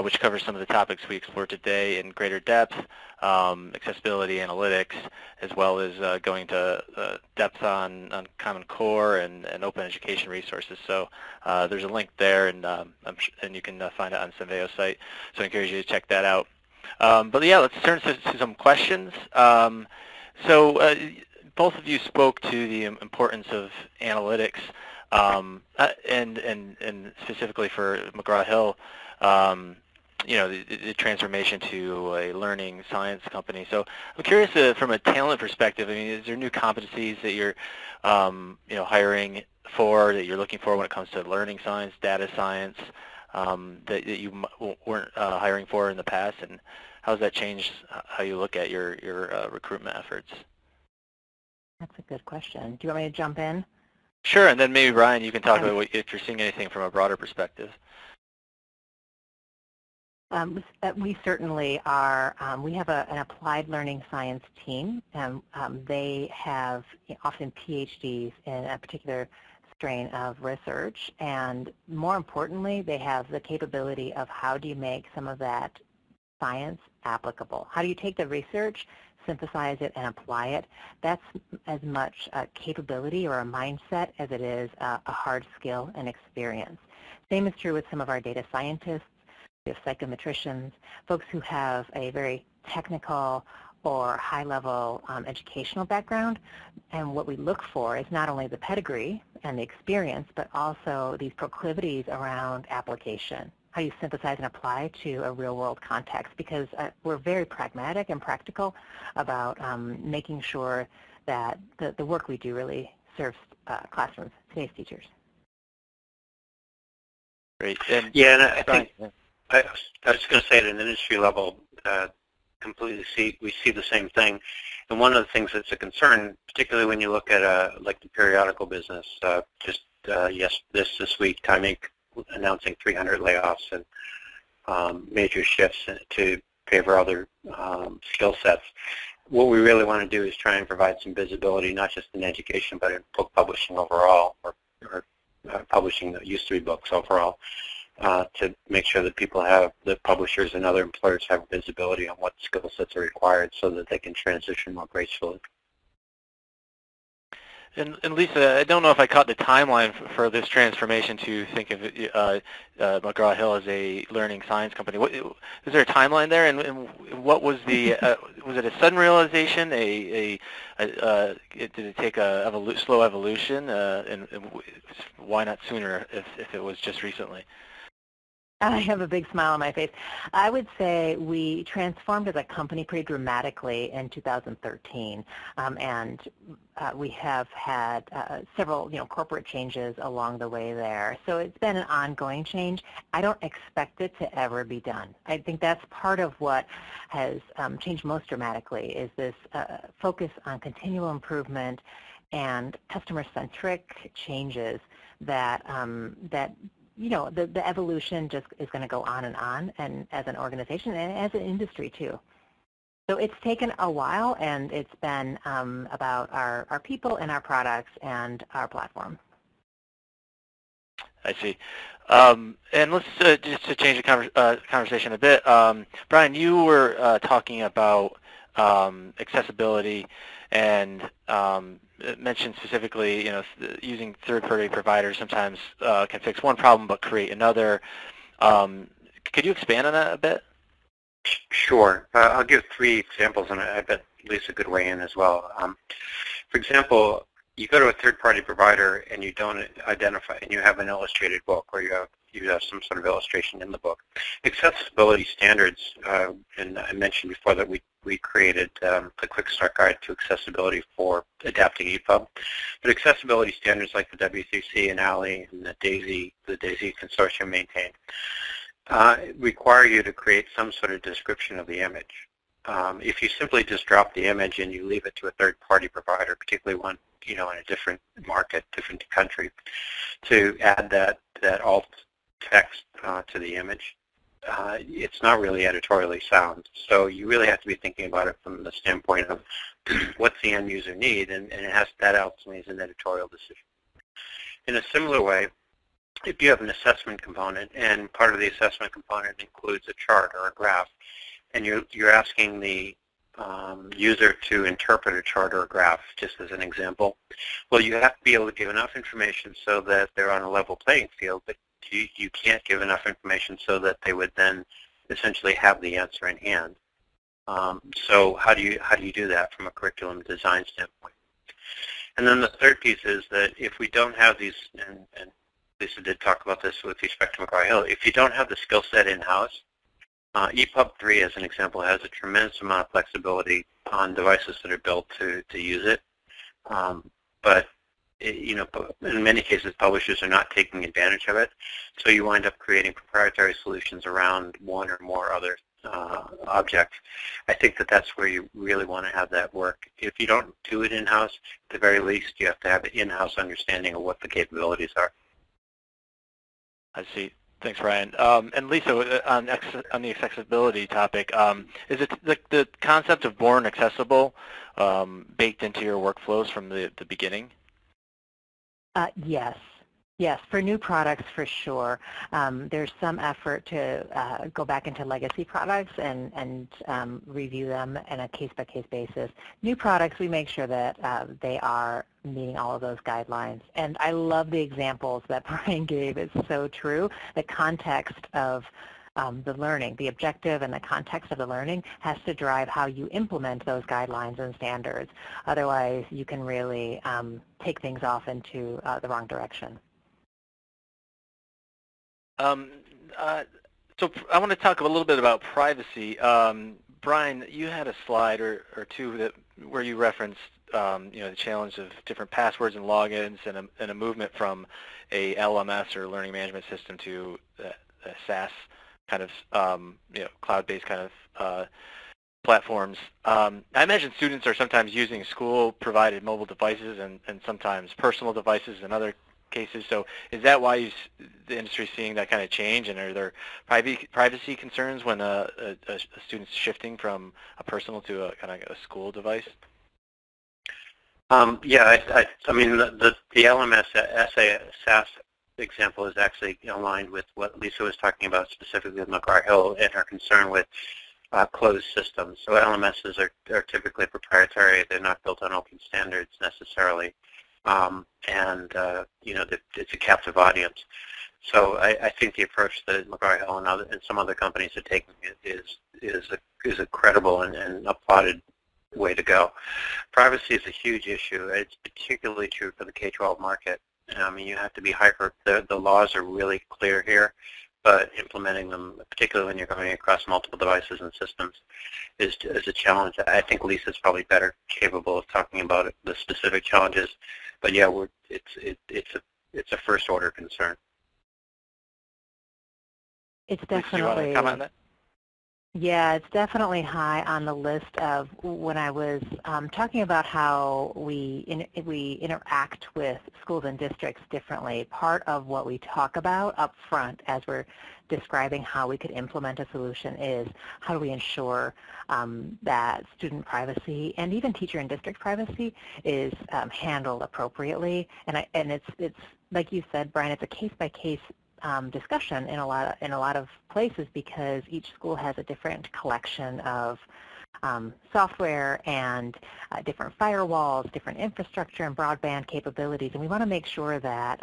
which covers some of the topics we explored today in greater depth, accessibility, analytics, as well as going to depth on Common Core and open education resources. So there's a link there, and you can find it on Senveo's site. So I encourage you to check that out. But yeah, let's turn to some questions. both of you spoke to the importance of analytics, and specifically for McGraw-Hill, the transformation to a learning science company. So I'm curious, from a talent perspective, I mean, is there new competencies that you're, hiring for, that you're looking for when it comes to learning science, data science, that you weren't hiring for in the past, and how has that changed how you look at your recruitment efforts? That's a good question. Do you want me to jump in? Sure, and then maybe Brian, you can talk about if you're seeing anything from a broader perspective. We certainly are. We have an applied learning science team, and they have often PhDs in a particular strain of research, and more importantly, they have the capability of how do you make some of that science applicable? How do you take the research, synthesize it, and apply it? That's as much a capability or a mindset as it is a hard skill and experience. Same is true with some of our data scientists. We have psychometricians, folks who have a very technical or high-level educational background. And what we look for is not only the pedigree and the experience, but also these proclivities around application. How you synthesize and apply to a real-world context, because we're very pragmatic and practical about making sure that the work we do really serves classrooms, today's teachers. Great. And I think I was going to say at an industry level, we see the same thing. And one of the things that's a concern, particularly when you look at like the periodical business, this week, Time Inc. announcing 300 layoffs and major shifts to favor other skill sets. What we really want to do is try and provide some visibility, not just in education, but in book publishing overall, or publishing that used to be books overall, to make sure that the publishers and other employers have visibility on what skill sets are required so that they can transition more gracefully. And Lisa, I don't know if I caught the timeline for this transformation to think of McGraw-Hill as a learning science company. Is there a timeline there, and what was the, was it a sudden realization, did it take a slow evolution, and why not sooner if it was just recently? I have a big smile on my face. I would say we transformed as a company pretty dramatically in 2013, and we have had several, corporate changes along the way there. So it's been an ongoing change. I don't expect it to ever be done. I think that's part of what has changed most dramatically is this focus on continual improvement and customer-centric changes that the evolution just is going to go on, and as an organization and as an industry too. So it's taken a while, and it's been about our people and our products and our platform. I see. And let's just to change the conversation a bit. Brian, you were talking about accessibility and mentioned specifically, using third-party providers sometimes can fix one problem but create another. Could you expand on that a bit? Sure. I'll give 3 examples, and I bet Lisa could weigh in as well. For example, you go to a third-party provider and you don't identify, and you have an illustrated book, or you have some sort of illustration in the book. Accessibility standards, and I mentioned before that we created the Quick Start Guide to Accessibility for Adapting EPUB. But accessibility standards like the WCC and ALI and the DAISY Consortium maintain require you to create some sort of description of the image. If you simply just drop the image and you leave it to a third-party provider, particularly one in a different market, different country, to add that alt text to the image, it's not really editorially sound. So you really have to be thinking about it from the standpoint of what's the end user need, and that ultimately is an editorial decision. In a similar way, if you have an assessment component, and part of the assessment component includes a chart or a graph, and you're asking the user to interpret a chart or a graph, just as an example, well, you have to be able to give enough information so that they're on a level playing field, but you can't give enough information so that they would then essentially have the answer in hand. So how do you do that from a curriculum design standpoint? And then the third piece is that if we don't have these, and Lisa did talk about this with respect to McGraw-Hill, if you don't have the skill set in-house, EPUB 3, as an example, has a tremendous amount of flexibility on devices that are built to use it. But in many cases, publishers are not taking advantage of it. So you wind up creating proprietary solutions around one or more other objects. I think that that's where you really want to have that work. If you don't do it in-house, at the very least, you have to have an in-house understanding of what the capabilities are. I see. Thanks, Brian. And Lisa, on the accessibility topic, is it the concept of born accessible baked into your workflows from the beginning? Yes. Yes, for new products for sure. There's some effort to go back into legacy products and review them on a case-by-case basis. New products, we make sure that they are meeting all of those guidelines. And I love the examples that Brian gave. It's so true. The context of the learning, the objective and the context of the learning has to drive how you implement those guidelines and standards. Otherwise, you can really take things off into the wrong direction. So I want to talk a little bit about privacy. Brian, you had a slide or two where you referenced the challenge of different passwords and logins and a movement from a LMS or learning management system to a SaaS kind of cloud-based kind of platforms. I imagine students are sometimes using school-provided mobile devices and sometimes personal devices in other cases. So is that why the industry is seeing that kind of change? And are there privacy concerns when a student's shifting from a personal to a kind of a school device? Yeah, I mean the LMS SaaS example is actually aligned with what Lisa was talking about specifically with McGraw-Hill and her concern with closed systems. So LMSs are typically proprietary. They're not built on open standards necessarily. It's a captive audience. So I think the approach that McGraw-Hill and some other companies are taking is a credible and applauded way to go. Privacy is a huge issue. It's particularly true for the K-12 market. I mean, you have to be hyper. The laws are really clear here, but implementing them, particularly when you're going across multiple devices and systems, is a challenge. I think Lisa's probably better capable of talking about the specific challenges. But yeah, it's a first order concern. It's definitely. Lisa, do you want to comment on that? Yeah, it's definitely high on the list of when I was talking about how we interact with schools and districts differently. Part of what we talk about up front as we're describing how we could implement a solution is how do we ensure that student privacy and even teacher and district privacy is handled appropriately. And it's like you said, Brian, it's a case-by-case discussion in a lot of places because each school has a different collection of software and different firewalls, different infrastructure and broadband capabilities, and we want to make sure that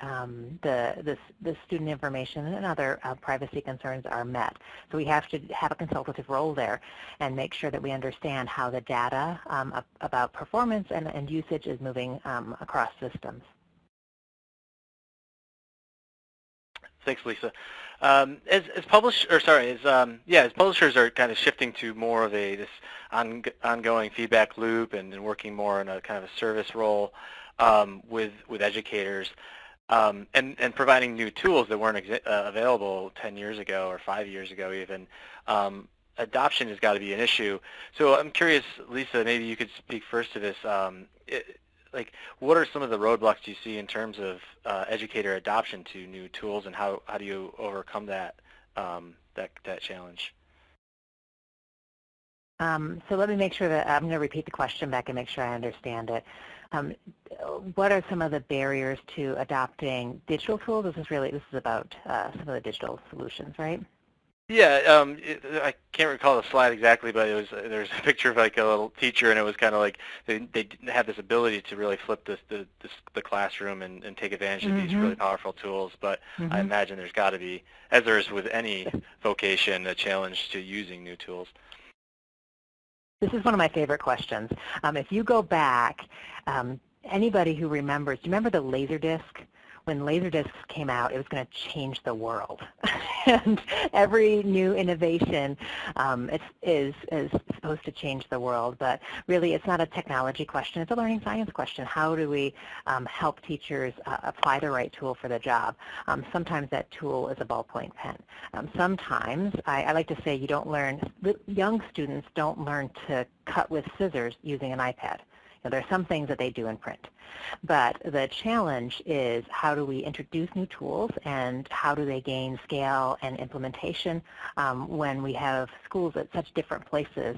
the student information and other privacy concerns are met. So we have to have a consultative role there and make sure that we understand how the data about performance and usage is moving across systems. Thanks, Lisa. As publishers are kind of shifting to more of this ongoing feedback loop and working more in a kind of a service role with educators and providing new tools that weren't available 10 years ago or 5 years ago even, adoption has got to be an issue. So I'm curious, Lisa, maybe you could speak first to this. What are some of the roadblocks you see in terms of educator adoption to new tools, and how do you overcome that challenge? So let me make sure that I'm going to repeat the question back and make sure I understand it. What are some of the barriers to adopting digital tools? This is about some of the digital solutions, right? Yeah, I can't recall the slide exactly, but there's a picture of like a little teacher, and it was kind of like they have this ability to really flip the classroom and take advantage of these really powerful tools. But I imagine there's got to be, as there is with any vocation, a challenge to using new tools. This is one of my favorite questions. If you go back anybody who remembers, do you remember the Laserdisc? When Laserdiscs came out, it was going to change the world. And every new innovation is supposed to change the world. But really, it's not a technology question. It's a learning science question. How do we help teachers apply the right tool for the job? Sometimes that tool is a ballpoint pen. Sometimes, I like to say, young students don't learn to cut with scissors using an iPad. There are some things that they do in print. But the challenge is, how do we introduce new tools, and how do they gain scale and implementation when we have schools at such different places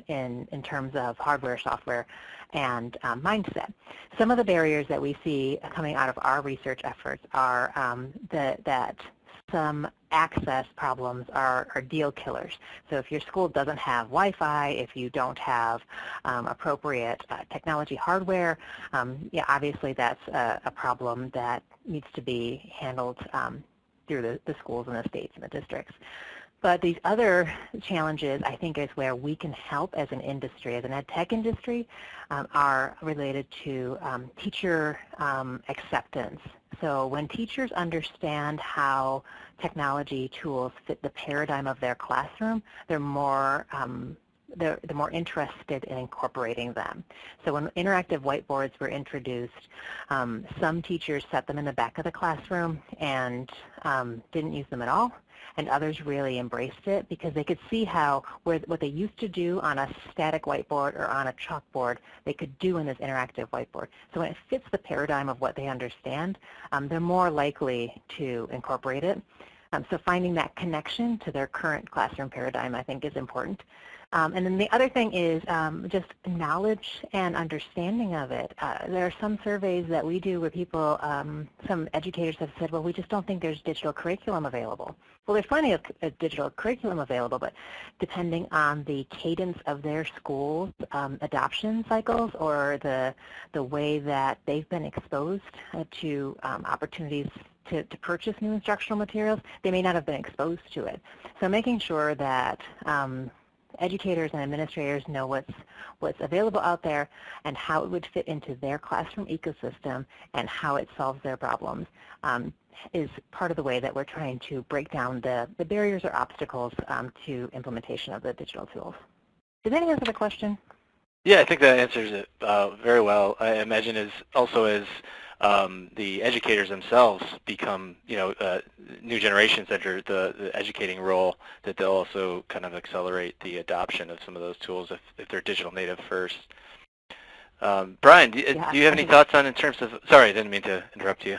in terms of hardware, software, and mindset. Some of the barriers that we see coming out of our research efforts are that some access problems are deal killers. So if your school doesn't have Wi-Fi, if you don't have appropriate technology hardware, yeah, obviously that's a problem that needs to be handled through the schools and the states and the districts. But these other challenges, I think, is where we can help as an industry, as an ed tech industry, are related to teacher acceptance. So when teachers understand how technology tools fit the paradigm of their classroom, they're more interested in incorporating them. So when interactive whiteboards were introduced, some teachers set them in the back of the classroom and didn't use them at all, and others really embraced it because they could see how what they used to do on a static whiteboard or on a chalkboard, they could do in this interactive whiteboard. So when it fits the paradigm of what they understand, they're more likely to incorporate it. So finding that connection to their current classroom paradigm, I think, is important. And then the other thing is just knowledge and understanding of it. There are some surveys that we do where people, some educators have said, well, we just don't think there's digital curriculum available. Well, there's plenty of digital curriculum available, but depending on the cadence of their school's adoption cycles or the way that they've been exposed to opportunities to purchase new instructional materials, they may not have been exposed to it. So making sure that educators and administrators know what's available out there and how it would fit into their classroom ecosystem and how it solves their problems is part of the way that we're trying to break down the barriers or obstacles to implementation of the digital tools. Did that answer the question? Yeah, I think that answers it very well. I imagine as the educators themselves become, new generations that are the educating role, that they'll also kind of accelerate the adoption of some of those tools if they're digital native first. Brian, do you have any thoughts on in terms of, sorry, I didn't mean to interrupt you.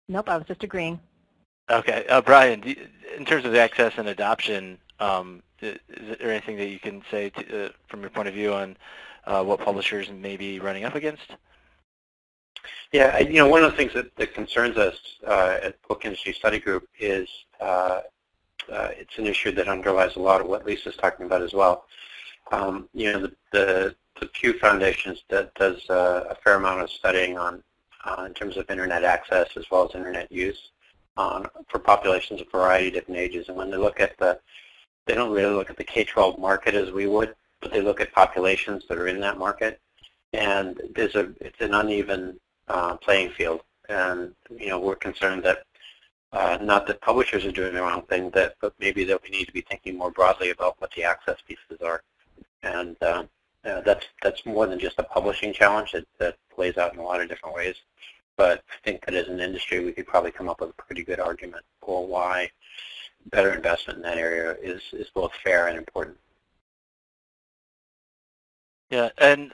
Nope, I was just agreeing. Okay, Brian, in terms of access and adoption, is there anything that you can say from your point of view on what publishers may be running up against? Yeah, one of the things that concerns us at Book Industry Study Group is it's an issue that underlies a lot of what Lisa's talking about as well. The Pew Foundation does a fair amount of studying on in terms of internet access as well as internet use for populations of a variety of different ages. And when they look at they don't really look at the K-12 market as we would, but they look at populations that are in that market. And it's an uneven playing field. And, we're concerned that not that publishers are doing the wrong thing, but maybe that we need to be thinking more broadly about what the access pieces are. And that's more than just a publishing challenge that plays out in a lot of different ways. But I think that as an industry, we could probably come up with a pretty good argument for why better investment in that area is both fair and important. Yeah, and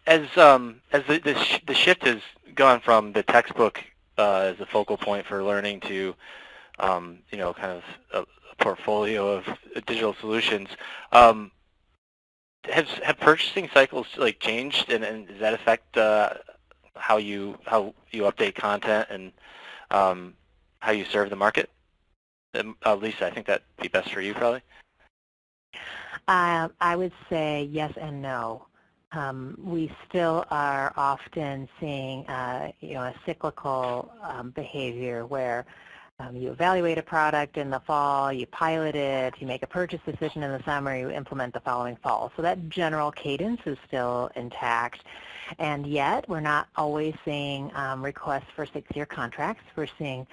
as the shift has gone from the textbook as a focal point for learning to kind of a portfolio of digital solutions, have purchasing cycles changed, and does that affect how you update content and how you serve the market? Lisa, I think that'd be best for you, probably. I would say yes and no. We still are often seeing, a cyclical behavior where you evaluate a product in the fall, you pilot it, you make a purchase decision in the summer, you implement the following fall. So that general cadence is still intact. And yet, we're not always seeing requests for 6-year contracts. We're seeing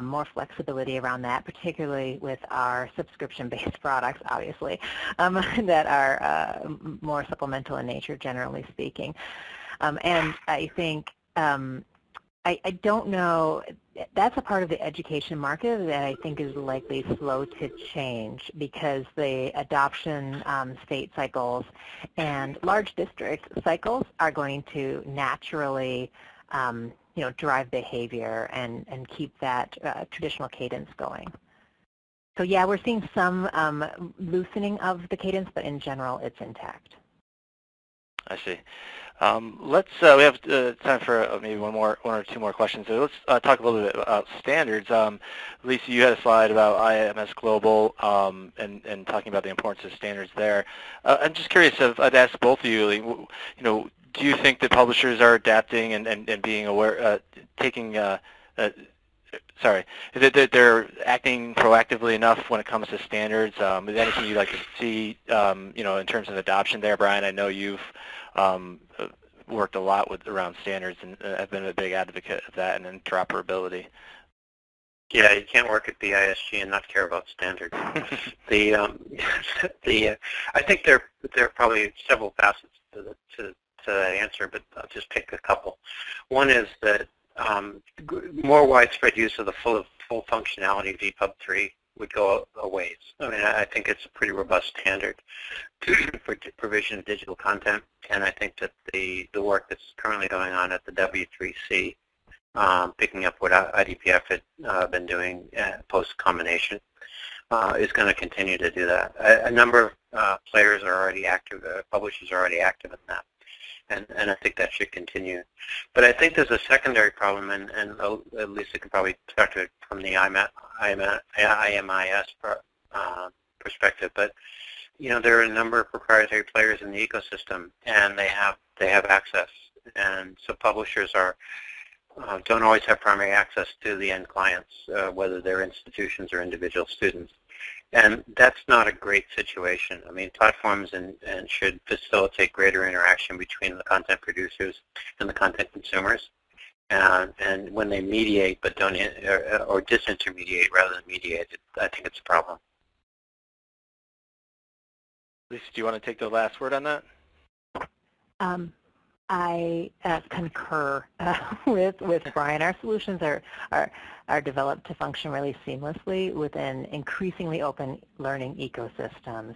more flexibility around that, particularly with our subscription-based products, obviously, that are more supplemental in nature, generally speaking. And I think I don't know, that's a part of the education market that I think is likely slow to change because the adoption state cycles and large district cycles are going to naturally drive behavior and keep that traditional cadence going. So yeah, we're seeing some loosening of the cadence, but in general it's intact. I see. We have time for maybe one or two more questions. So let's talk a little bit about standards. Lisa, you had a slide about IMS Global and talking about the importance of standards there. I'm just curious. I'd ask both of you. Do you think that publishers are adapting and being aware, that they're acting proactively enough when it comes to standards? Is there anything you'd like to see, in terms of adoption there, Brian? I know you've worked a lot around standards, and I've been a big advocate of that and interoperability. Yeah, you can't work at the ISG and not care about standards. I think there are probably several facets to that answer, but I'll just pick a couple. One is that more widespread use of the full functionality of EPUB 3 would go a ways. I mean, I think it's a pretty robust standard for provision of digital content, and I think that the work that's currently going on at the W3C, picking up what IDPF had been doing post-combination, is going to continue to do that. A number of players are already active, publishers are already active in that. And I think that should continue. But I think there's a secondary problem, and Lisa can probably talk to it from the IMIS perspective. But there are a number of proprietary players in the ecosystem, and they have access. And so publishers don't always have primary access to the end clients, whether they're institutions or individual students. And that's not a great situation. I mean, platforms and should facilitate greater interaction between the content producers and the content consumers. And when they mediate but don't or disintermediate rather than mediate, I think it's a problem. Lisa, do you want to take the last word on that? I concur with Brian. Our solutions are developed to function really seamlessly within increasingly open learning ecosystems.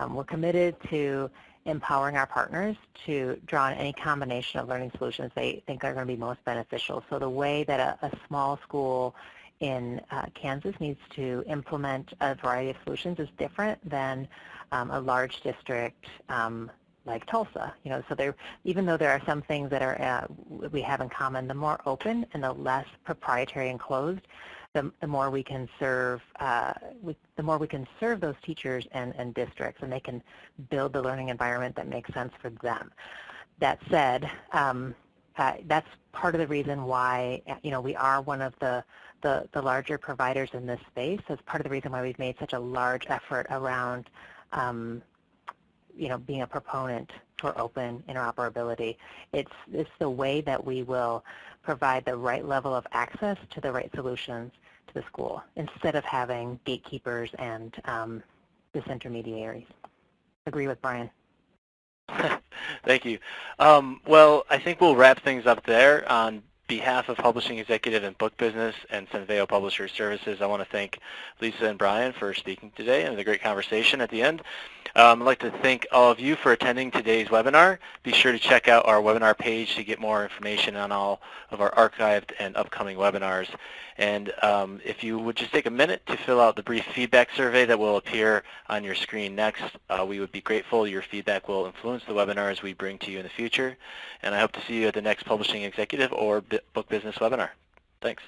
We're committed to empowering our partners to draw on any combination of learning solutions they think are going to be most beneficial. So the way that a small school in Kansas needs to implement a variety of solutions is different than a large district like Tulsa. So even though there are some things that we have in common, the more open and the less proprietary and closed, the more we can serve those teachers and districts, and they can build the learning environment that makes sense for them. That said, that's part of the reason why we are one of the larger providers in this space. That's part of the reason why we've made such a large effort around being a proponent for open interoperability. It's the way that we will provide the right level of access to the right solutions to the school instead of having gatekeepers and disintermediaries. Agree with Brian. Thank you. Well, I think we'll wrap things up there. On behalf of Publishing Executive and Book Business and Senveo Publisher Services, I want to thank Lisa and Brian for speaking today and the great conversation at the end. I'd like to thank all of you for attending today's webinar. Be sure to check out our webinar page to get more information on all of our archived and upcoming webinars. And if you would just take a minute to fill out the brief feedback survey that will appear on your screen next, we would be grateful. Your feedback will influence the webinars we bring to you in the future. And I hope to see you at the next Publishing Executive or Book Business webinar. Thanks.